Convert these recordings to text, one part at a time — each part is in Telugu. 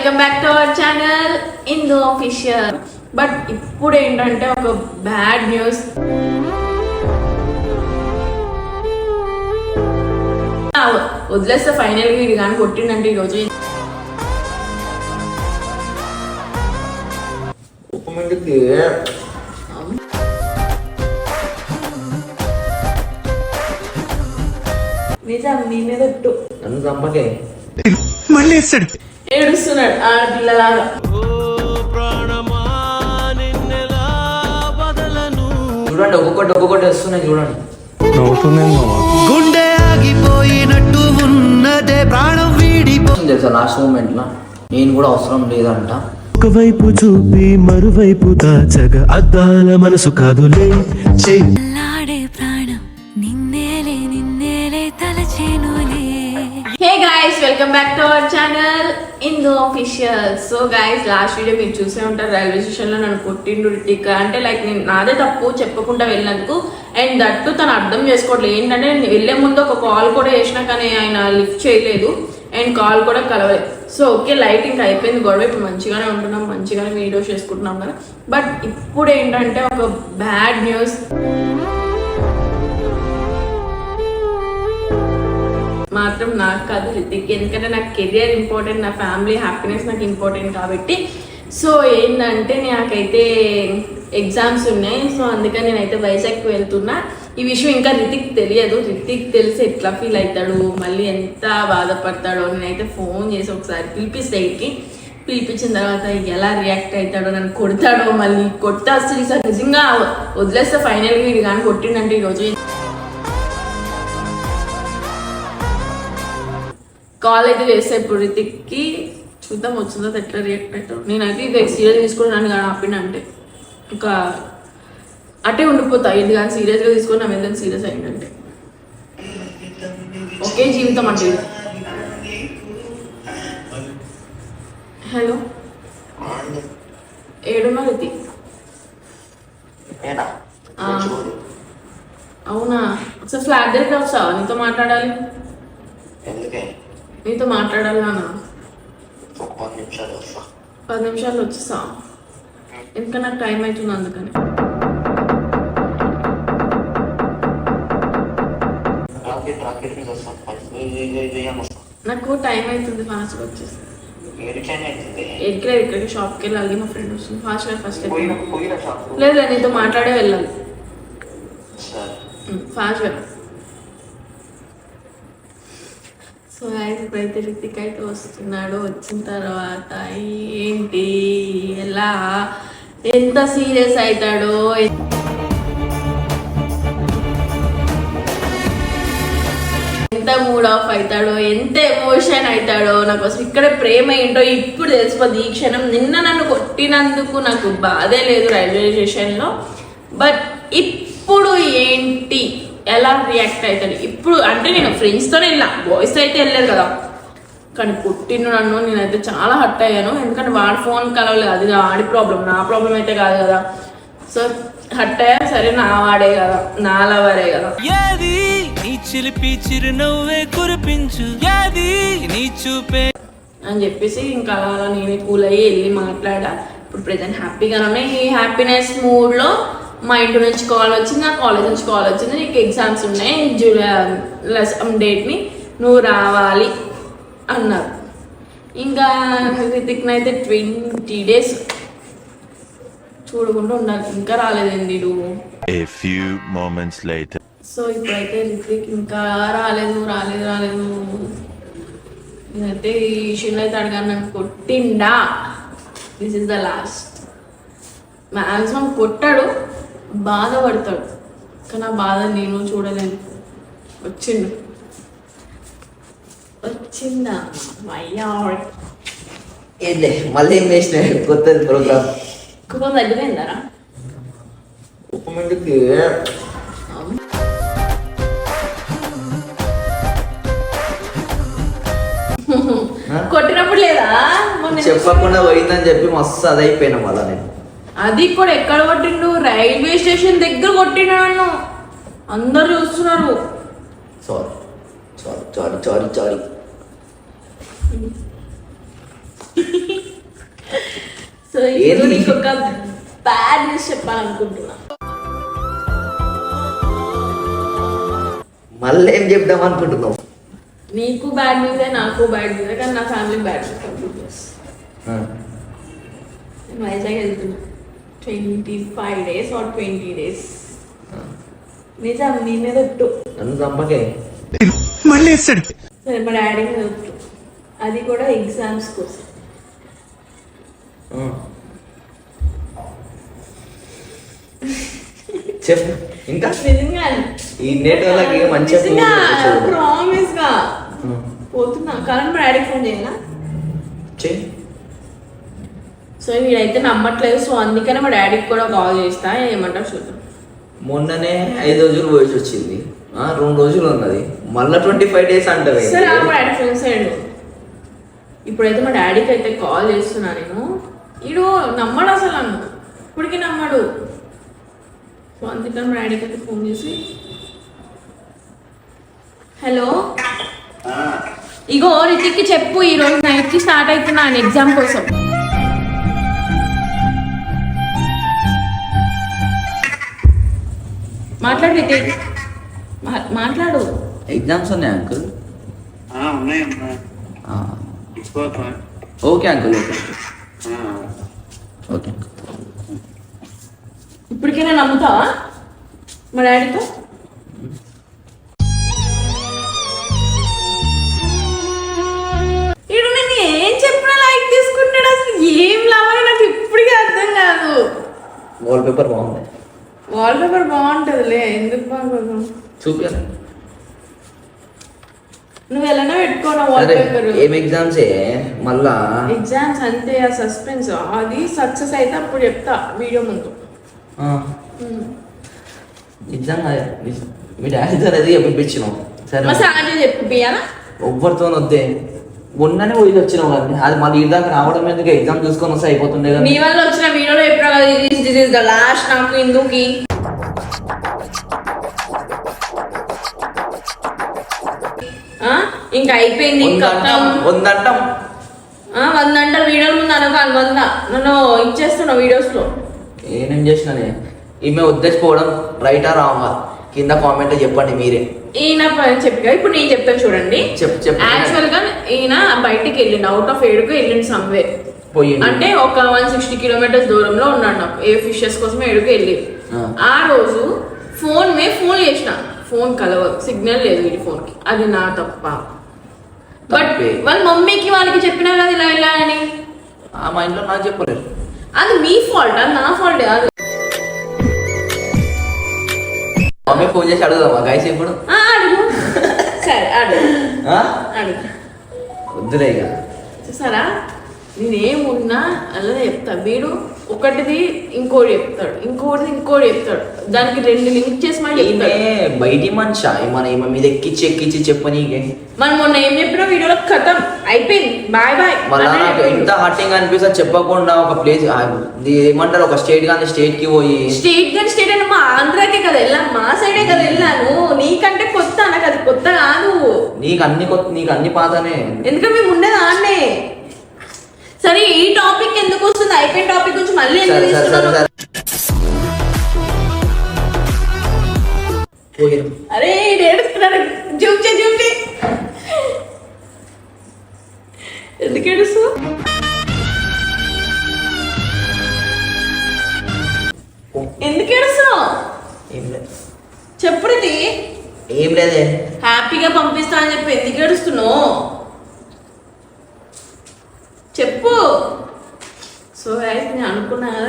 Welcome back to our channel Indu official. But ఇప్పుడు ఏంటంటే ఒక బ్యాడ్ న్యూస్. వదిలేస్తే ఫైనల్గా ఇది కానీ కొట్టిండంటే ఈరోజు నిజం నీ మీద ఏడుస్తున్నాడు ఆడపిల్లలాగా. చూడండి ఒక్కొక్కటి వస్తున్నాయి చూడండి. గుండె ఆగిపోయినట్టు ఉన్నదే ప్రాణం వీడిపోతుంది తెలుసా లాస్ట్ మూమెంట్ లో నేను కూడా అవసరం లేదంట. ఒకవైపు చూపి మరువైపు దాచగ అద్దాల మనసు కాదులే Hey guys, welcome back to our channel Indu official. So guys last video మీరు చూసే ఉంటారు, రైల్వే స్టేషన్ లో నన్ను కొట్టిండు రితిక్. అంటే లైక్ నేను నాదే తప్పు చెప్పకుండా వెళ్ళినందుకు. అండ్ దట్టు తను అర్థం చేసుకోవట్లేదు. ఏంటంటే నేను వెళ్ళే ముందు ఒక కాల్ కూడా చేసినా కానీ ఆయన లిఫ్ట్ చేయలేదు అండ్ కాల్ కూడా కలవలేదు. సో ఓకే లైట్ ఇంకా అయిపోయింది గొడవ, ఇప్పుడు మంచిగానే ఉంటున్నాం, మంచిగానే వీడియోస్ చేసుకుంటున్నాం కదా. బట్ ఇప్పుడు ఏంటంటే ఒక బ్యాడ్ న్యూస్. మాత్రం నాకు కాదు రితిక్, ఎందుకంటే నాకు కెరియర్ ఇంపార్టెంట్, నా ఫ్యామిలీ హ్యాపీనెస్ నాకు ఇంపార్టెంట్ కాబట్టి. సో ఏంటంటే నాకైతే ఎగ్జామ్స్ ఉన్నాయి. సో అందుకని నేనైతే వైజాగ్కి వెళ్తున్నా. ఈ విషయం ఇంకా రితిక్ తెలియదు. రితిక్ తెలిసి ఎట్లా ఫీల్ అవుతాడు, మళ్ళీ ఎంత బాధపడతాడో. నేనైతే ఫోన్ చేసి ఒకసారి పిలిపిస్తే పిలిపించిన తర్వాత ఎలా రియాక్ట్ అవుతాడో, నన్ను కొడతాడో, మళ్ళీ కొట్టా అసలు ఈసారి నిజంగా వదిలేస్తే ఫైనల్గా ఇది కానీ కొట్టిండంటే ఈరోజు కాల్ అయితే చేస్తే ఇప్పుడు రితిక్కి చూద్దాం వచ్చిందో ఎట్లా రియాక్ట్ అవుతాడు. నేనైతే ఇది సీరియస్ తీసుకున్నాను కానీ ఆపినంటే ఇంకా అటే ఉండిపోతా. ఇది కానీ సీరియస్గా తీసుకొని నా మీద సీరియస్ అయిందంటే ఒకే జీవితం అంటే. హలో ఏడున్నా రితిక్? అవునా, ఒకసారి ఫ్లాట్ దగ్గర వస్తావా? నీతో మాట్లాడాలి. నీతో మాట్లాడాలి నాన్న. 10 నిమిషాలు వచ్చేసా, ఎందుకంటే నాకు టైం అవుతుంది అందుకని. నాకు టైం అవుతుంది, ఫాస్ట్గా వచ్చేసి ఇక్కడికి షాప్కి వెళ్ళాలి. మా ఫ్రెండ్ వస్తుంది, ఫాస్ట్గా ఫస్ట్ లేదు నీతో మాట్లాడే వెళ్ళాలి ఫాస్ట్గా. సో ఇప్పుడైతే రితిక్ అయితే వస్తున్నాడు. వచ్చిన తర్వాత ఏంటి ఎలా ఎంత సీరియస్ అవుతాడో, ఎంత మూడ్ ఆఫ్ అవుతాడో, ఎంత ఎమోషన్ అవుతాడో. నాకు అసలు ఇక్కడ ప్రేమ ఏంటో ఇప్పుడు తెలిసిపోద్ది ఈ క్షణం. నిన్న నన్ను కొట్టినందుకు నాకు బాధే లేదు రైల్వే స్టేషన్లో. బట్ ఇప్పుడు ఏంటి ఎలా రియాక్ట్ అవుతాడు ఇప్పుడు అంటే, నేను ఫ్రెండ్స్తోనే వెళ్ళా, బాయ్స్తో అయితే వెళ్ళలేదు కదా. కానీ కొట్టిన నన్ను నేనైతే చాలా హర్ట్ అయ్యాను. ఎందుకంటే వాడి ఫోన్ కలవలేదు, అది వాడి ప్రాబ్లం, నా ప్రాబ్లం అయితే కాదు కదా. సో హర్ట్ అయ్యా. సరే నా వాడే కదా, నా లవరే కదా అని చెప్పేసి ఇంకా అలా నేనే కూల్ అయ్యి వెళ్ళి మాట్లాడా. ఇప్పుడు ప్రెజెంట్ హ్యాపీగానే ఉన్నాయి. ఈ హ్యాపీనెస్ మూడ్లో మా ఇంటి నుంచి కాల్ వచ్చింది, నా కాలేజ్ నుంచి కాల్ వచ్చింది, నీకు ఎగ్జామ్స్ ఉన్నాయి జూలై డేట్ని నువ్వు రావాలి అన్నారు. ఇంకా రితిక్ని అయితే 20 days చూడకుండా ఉండాలి. ఇంకా రాలేదండి నువ్వు. సో ఇప్పుడైతే రితిక్ ఇంకా రాలేదు. నేనైతే ఈ విషయంలో అయితే అడగాను, నన్ను కొట్టిండా? This is the last. Maximum కొట్టాడు, బాధపడతాడు, కానీ ఆ బాధ నేను చూడలేను. వచ్చిందా మళ్ళీ ఏం చేసిన కొత్తది ప్రోగ్రామ్ కుప్పం తగ్గిపోయిందారా? కొట్టినప్పుడు లేదా చెప్పకుండా పోయిందని చెప్పి మస్తు అదైపోయినా మళ్ళా నేను. అది కూడా ఎక్కడ కొట్టిండు? రైల్వే స్టేషన్ దగ్గర కొట్టిండు నన్ను, అందరు చూస్తున్నారు. సారీ ఇప్పుడు నీకు ఒక బ్యాడ్ న్యూస్ చెప్పాలనుకుంటున్నా. మళ్ళీ ఏం చెప్దాం అనుకుంటున్నావు? నీకు బ్యాడ్ న్యూసే, నాకు బ్యాడ్ న్యూసే, కానీ నా ఫ్యామిలీ బ్యాడ్ న్యూస్. నేను వైజాగ్ వెళ్తున్నా 25 days or 20 days. నిజం, నీ మీద ఒట్టు. నన్ను చంపకే. మళ్ళీ సరే, మా డాడీ మీద ఒట్టు. అది కూడా ఎగ్జామ్స్ కోసం. చెప్పు ఇంకా. నిజంగా ఈ నెట్ వాళ్ళకి మంచిగా ప్రామిస్ గా పోతున్నా. కానీ మా డాడీకి ఫోన్ చేయాలా? సో వీడైతే నమ్మట్లేదు. సో అందుకనే మా డాడీకి కూడా కాల్ చేస్తా. ఏమంటారు చూద్దాం. మొన్ననే 5 రోజులు పోయి వచ్చింది, 2 రోజులు ఉన్నది, మళ్ళీ 25 days అంటది. సరే, మా డాడీ ఫోన్ సైడ్. ఇప్పుడైతే మా డాడీకి అయితే కాల్ చేస్తున్నా నేను. వీడు నమ్మడు అసలు, నన్ను ఇప్పటికీ నమ్మడు. సో అందుకని మా డాడీకి అయితే ఫోన్ చేసి, హలో ఇగో రితిక్కి చెప్పు, ఈరోజు నైట్కి స్టార్ట్ అవుతున్నాను ఎగ్జామ్ కోసం. మాట్లాడు రితిక్, మాట్లాడు. ఎగ్జామ్స్ ఉన్నాయి uncle? Okay uncle, okay okay. ఇప్పటికైనా నమ్ముతావా మా డాడీతో? ఇడు నేను ఏం చెప్పినా లైక్ తీసుకుంటాడు. అసలు ఏం లాభం నాకు ఇప్పటికీ అర్థం కాదు. వాల్ పేపర్ బాగుంది. వాల్ పేపర్ బాగుంటుందిలే, ఎందుకు బాగోదు? చూపాను. నువ్వు ఎలానో పెట్టుకోనా వాల్ పేపర్? ఏం ఎగ్జామ్స్ మళ్ళా? ఎగ్జామ్స్ అంతే, ఆ సస్పెన్స్. అది సక్సెస్ అయితే అప్పుడు చెప్తా వీడియో ముందు. నిజంగా మీ డాడీతో అది చెప్పించినావు. సరే, మా సార్ చెప్పు పియానా. ఎవ్వరితో వద్దే, మొన్ననే పోయి వచ్చినావు కానీ అది మళ్ళీ ఈ దాకా రావడం ఎందుకు? ఎగ్జామ్ చూసుకొని వస్తే అయిపోతుండే కదా. నీ వల్ల వచ్చిన వీడియోలో ఎప్పుడు దిస్ ఇస్ ద లాస్ట్ నాకు ఇందుకి. ఇంకా అయిపోయింది. 100 అంటారు వీడియోల ముందు అనగాను. 100 నన్ను ఇచ్చేస్తున్నా వీడియోస్ లో. నేనేం చేసినానే? ఈమె వద్దేసిపోవడం రైటా రాంగా? కింద కామెంట్ చెప్పండి మీరే. ఈయన చెప్పి ఇప్పుడు నేను చెప్తాను చూడండి. యాక్చువల్ గా ఈయన బయటికి వెళ్ళిండు, అవుట్ ఆఫ్ ఏడుకు వెళ్ళిండు సమ్వే. అంటే ఒక 160 kilometers దూరంలో ఉన్నాడు. నాకు ఏ ఫిషెస్ కోసం ఏడుకు వెళ్ళి ఆ రోజు ఫోన్ చేసిన, ఫోన్ కలవదు, సిగ్నల్ లేదు వీడి ఫోన్ కి. అది నా తప్ప. బట్ వాళ్ళ మమ్మీకి వాళ్ళకి చెప్పినా కదా ఇలా ఇలా అని. మా ఇంట్లో నాకు చెప్పలేదు. అది మీ ఫాల్ట్, అది నా ఫాల్ట్ కాదు. మమ్మీ ఫోన్ చేసి అడుగుదామా గైస్ ఇప్పుడు? అడుగు. సరే అడుగు. వద్దులే ఇక. చూసారా, నేనేమున్నా అలా చెప్తా. వీడు ఒకటిది ఇంకోటి చెప్తాడు, ఇంకోటి చెప్తాడు. దానికి 2 లింక్ చేసి మరి బయటి మనిషి మన ఈమె మీద ఎక్కిచ్చి చెప్పని. మనం మొన్న ఏం చెప్పినా వీడియోలో ఖతం అయిపోయింది, బాయ్ బాయ్. మళ్ళా నాకు ఎంత హార్టింగ్ అనిపిస్తా చెప్పకుండా ఒక ప్లేస్ ఏమంటారు, ఒక స్టేట్ కానీ స్టేట్ కి పోయి. స్టేట్ అంటే మా ఆంధ్రాకే కదా వెళ్ళాను, మా సైడే కదా వెళ్ళాను. నీకంటే కొత్త, నాకు అది కొత్త కాదు. నీకు అన్ని కొత్త, నీకు అన్ని పాతనే. ఎందుకంటే మేము ఉండేది ఆన్నే. సరే, ఈ టాపిక్ ఎందుకు వస్తుంది? అయిపోయిన టాపిక్ గురించి మళ్ళీ ఎందుకు తీసుకున్నాను? అరే ఏడుస్తున్నాడు, జూమ్ చే. ఎందుకు ఏడుస్తూ? ఎందుకు ఏడుస్తున్నావు? చెప్పుడిది. ఏం లేదే, హ్యాపీగా పంపిస్తా అని చెప్పి ఎందుకు ఏడుస్తున్నావు చెప్పు. సో గైస్, నేను అనుకున్నా కదా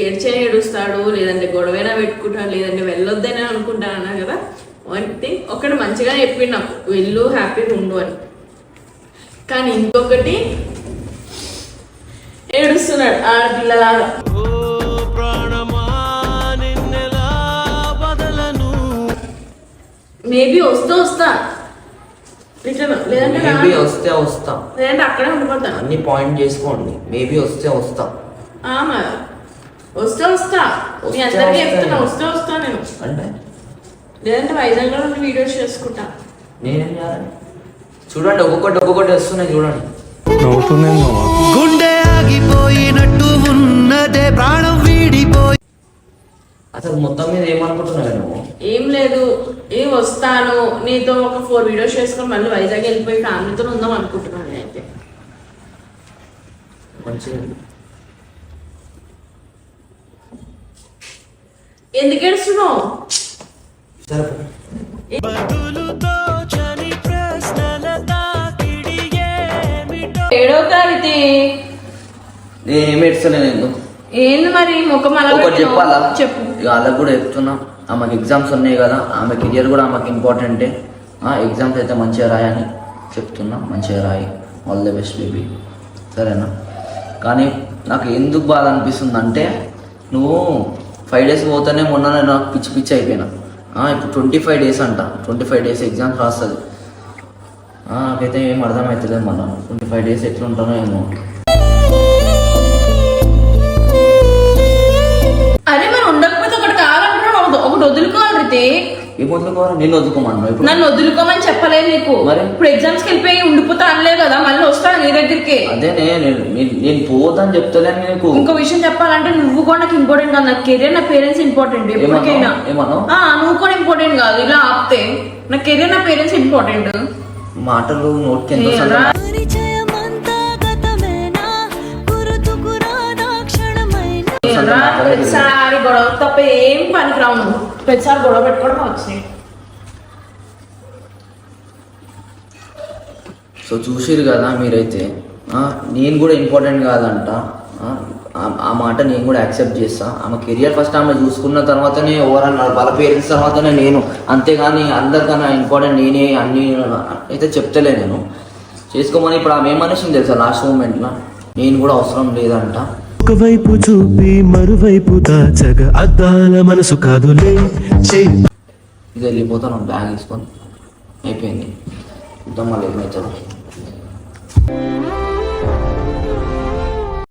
ఏడ్చని ఏడుస్తాడు, లేదంటే గొడవైనా పెట్టుకుంటాడు, లేదంటే వెళ్ళొద్దని అనుకుంటాను కదా. ఒకటి మంచిగా చెప్పిండు నాకు, వెళ్ళు హ్యాపీగా ఉండు అని. కానీ ఇంకొకటి ఏడుస్తున్నాడు ఆడపిల్లలాగా. మేబీ వస్తా రిటర్న్, లేదంటే వస్తా, లేదంటే అక్కడే ఉండిపోతాను. అన్ని పాయింట్ చేసుకోండి. మేబీ వస్తా వస్తా. మీ అందరికీ చెప్తున్నా, వస్తా నేను. అంటే లేదంటే వైజాగ్లో నుండి వీడియోస్ చేసుకుంటా. నేనేం చేయాలి? చూడండి, ఒక్కొక్కటి వస్తున్నాయి చూడండి. గుండె ఆగిపోయినట్టు ప్రాణం వీడిపోయి అసలు మొత్తం మీద ఏమనుకుంటున్నావు నువ్వు? ఏం లేదు, వస్తాను నీతో ఒక 4 వీడియోస్ చేసుకొని మళ్ళీ వైజాగ్ వెళ్ళిపోయి ఫ్యామిలీతో ఉందాం అనుకుంటున్నాను నేనైతే. మంచిగా ఎందుకు ఏడుస్తున్నావు? సరే ఏడవుతా రితి. నేను ఏడ్చలేను ఎందుకు ఏంది మరి ముఖం అలా ఒకటి పెట్టినావు? చెప్పాలా? చెప్పు. ఇక వాళ్ళకి కూడా చెప్తున్నా, ఆమెకి ఎగ్జామ్స్ ఉన్నాయి కదా, ఆమె కెరియర్ కూడా ఆమెకి ఇంపార్టెంటే. ఎగ్జామ్స్ అయితే మంచిగా రాయని చెప్తున్నా, మంచిగా రాయి, ఆల్ ది బెస్ట్ బేబీ, సరేనా? కానీ నాకు ఎందుకు బాధ అనిపిస్తుంది అంటే, నువ్వు 5 days పోతేనే మొన్న నాకు పిచ్చి పిచ్చి అయిపోయినా. ఇప్పుడు 25 days అంట, 25 days ఎగ్జామ్స్ రాస్తుంది. నాకైతే ఏం అర్థమవుతలేదు, మొన్న 25 days ఎట్లుంటానో ఏమో. అరే మరి ఉండకపోతే ఒకటి కావాలంటున్నాడు, ఒకటి వదులుకోవాలి రితి. ఏం వదులుకోవాలి? నేను వదులుకోమన్నా ఇప్పుడు? నన్ను వదులుకోమని చెప్పలేదు నీకు. మరి? ఇప్పుడు ఎగ్జామ్స్ కి వెళ్ళిపోయి ఉండిపోతా అనలే కదా, మళ్ళీ వస్తాను నీ దగ్గరికి. అదే నేను పోతాను చెప్తలేను నీకు. ఇంకో విషయం చెప్పాలంటే నువ్వు కూడా నాకు ఇంపార్టెంట్ కాదు, నా కెరీర్ నా పేరెంట్స్ ఇంపార్టెంట్ ఎప్పటికైనా. ఏమన్నా? నువ్వు కూడా ఇంపార్టెంట్ కాదు, ఇలా ఆపితే నా కెరీర్ నా పేరెంట్స్ ఇంపార్టెంట్. మాటలు నోటికి ఎంత ఏరా? ఏరా? ప్రతిసారి గొడవ తప్ప ఏం పనికి రావు నువ్వు. ప్రతిసారి గొడవ పెట్టుకోవడం వచ్చినాయి. సో చూసిరు కదా మీరైతే, నేను కూడా ఇంపార్టెంట్ కాదంట. ఆ మాట నేను కూడా యాక్సెప్ట్ చేస్తా. ఆమె కెరియర్ ఫస్ట్ ఆమె చూసుకున్న తర్వాతనే ఎవరన్నారు, వాళ్ళ పేరెంట్స్ తర్వాతనే నేను, అంతేగాని అందరికన్నా ఇంపార్టెంట్ నేనే అన్ని అయితే చెప్తలే నేను. చేసుకోమని ఇప్పుడు ఆమె ఏమనిసింది తెలుసా లాస్ట్ మూమెంట్లో, నేను కూడా అవసరం లేదంట. ఒకవైపు చూపి మరువైపు దాచగా అద్దాల మనసు కాదులే ఇది వెళ్ళిపోతాను బ్యాగ్ తీసుకొని, అయిపోయింది. చూద్దాం మళ్ళీ ఏమవుతుందో.